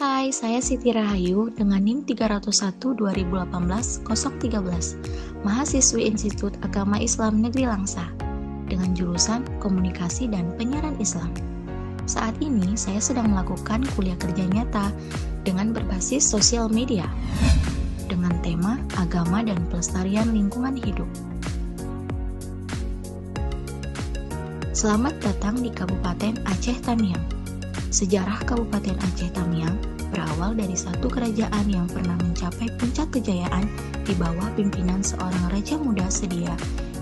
Hai, saya Siti Rahayu dengan NIM 301 2018 013, mahasiswi Institut Agama Islam Negeri Langsa, dengan jurusan Komunikasi dan Penyiaran Islam. Saat ini saya sedang melakukan kuliah kerja nyata dengan berbasis sosial media, dengan tema Agama dan Pelestarian Lingkungan Hidup. Selamat datang di Kabupaten Aceh Tamiang. Sejarah Kabupaten Aceh Tamiang berawal dari satu kerajaan yang pernah mencapai puncak kejayaan di bawah pimpinan seorang raja muda sedia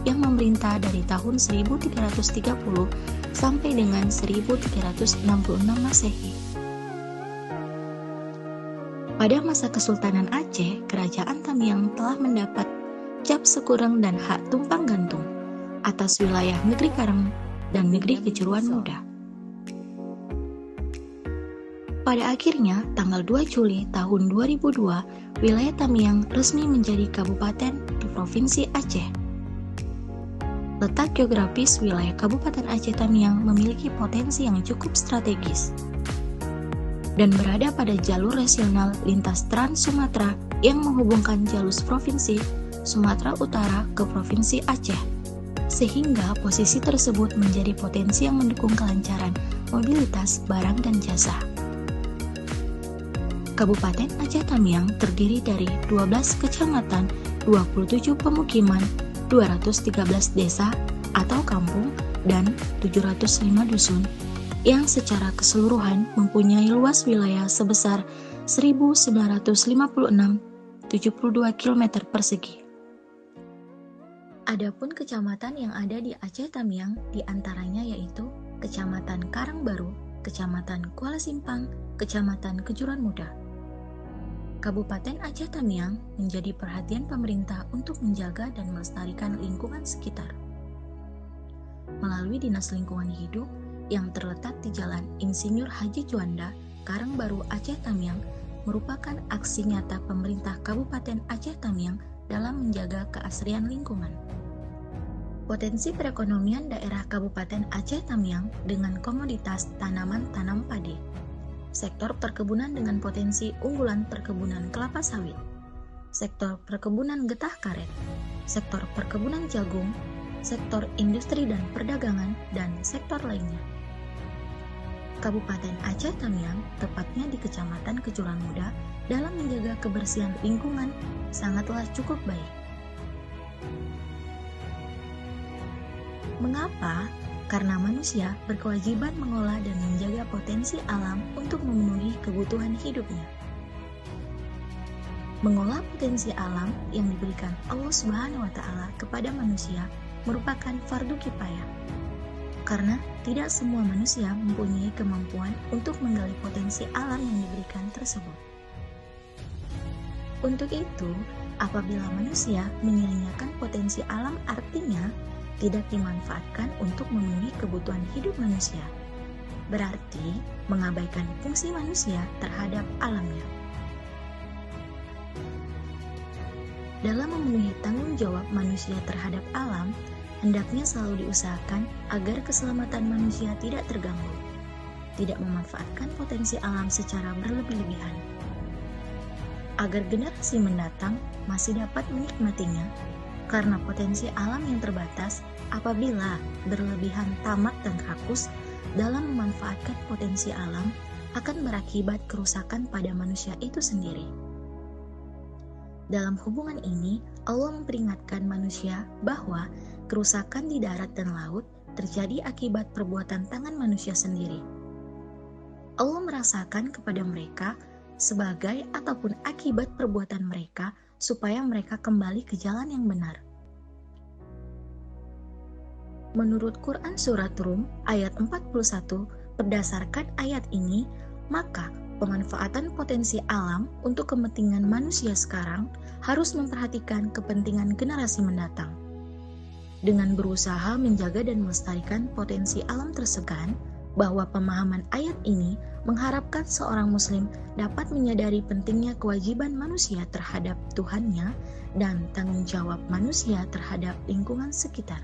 yang memerintah dari tahun 1330 sampai dengan 1366 Masehi. Pada masa Kesultanan Aceh, Kerajaan Tamiang telah mendapat cap sekurang dan hak tumpang gantung atas wilayah Negeri Karang dan Negeri Kejuruan Muda. Pada akhirnya, tanggal 2 Juli tahun 2002, wilayah Tamiang resmi menjadi kabupaten di Provinsi Aceh. Letak geografis wilayah Kabupaten Aceh Tamiang memiliki potensi yang cukup strategis dan berada pada jalur regional lintas Trans Sumatera yang menghubungkan jalur Provinsi Sumatera Utara ke Provinsi Aceh, sehingga posisi tersebut menjadi potensi yang mendukung kelancaran mobilitas barang dan jasa. Kabupaten Aceh Tamiang terdiri dari 12 kecamatan, 27 pemukiman, 213 desa atau kampung, dan 705 dusun yang secara keseluruhan mempunyai luas wilayah sebesar 1956,72 km persegi. Adapun kecamatan yang ada di Aceh Tamiang diantaranya yaitu Kecamatan Karangbaru, Kecamatan Kuala Simpang, Kecamatan Kejuruan Muda. Kabupaten Aceh Tamiang menjadi perhatian pemerintah untuk menjaga dan melestarikan lingkungan sekitar. Melalui Dinas Lingkungan Hidup yang terletak di Jalan Insinyur Haji Juanda, Karangbaru, Aceh Tamiang, merupakan aksi nyata pemerintah Kabupaten Aceh Tamiang dalam menjaga keasrian lingkungan. Potensi perekonomian daerah Kabupaten Aceh Tamiang dengan komoditas tanaman tanam padi. Sektor perkebunan dengan potensi unggulan perkebunan kelapa sawit, sektor perkebunan getah karet, sektor perkebunan jagung, sektor industri dan perdagangan, dan sektor lainnya. Kabupaten Aceh Tamiang, tepatnya di Kecamatan Kejuruan Muda, dalam menjaga kebersihan lingkungan sangatlah cukup baik. Mengapa? Karena manusia berkewajiban mengolah dan menjaga potensi alam untuk memenuhi kebutuhan hidupnya. Mengolah potensi alam yang diberikan Allah Subhanahu wa Ta'ala kepada manusia merupakan fardu kifayah. Karena tidak semua manusia mempunyai kemampuan untuk menggali potensi alam yang diberikan tersebut. Untuk itu, apabila manusia menyia-nyiakan potensi alam, artinya tidak dimanfaatkan untuk memenuhi kebutuhan hidup manusia. Berarti mengabaikan fungsi manusia terhadap alamnya. Dalam memenuhi tanggung jawab manusia terhadap alam, hendaknya selalu diusahakan agar keselamatan manusia tidak terganggu, tidak memanfaatkan potensi alam secara berlebih-lebihan, agar generasi mendatang masih dapat menikmatinya. Karena potensi alam yang terbatas, apabila berlebihan tamak dan rakus dalam memanfaatkan potensi alam, akan berakibat kerusakan pada manusia itu sendiri. Dalam hubungan ini, Allah memperingatkan manusia bahwa kerusakan di darat dan laut terjadi akibat perbuatan tangan manusia sendiri. Allah merasakan kepada mereka sebagai ataupun akibat perbuatan mereka supaya mereka kembali ke jalan yang benar. Menurut Quran Surat Rum ayat 41, berdasarkan ayat ini, maka pemanfaatan potensi alam untuk kepentingan manusia sekarang harus memperhatikan kepentingan generasi mendatang. Dengan berusaha menjaga dan melestarikan potensi alam tersebut, bahwa pemahaman ayat ini mengharapkan seorang muslim dapat menyadari pentingnya kewajiban manusia terhadap Tuhannya dan tanggung jawab manusia terhadap lingkungan sekitar.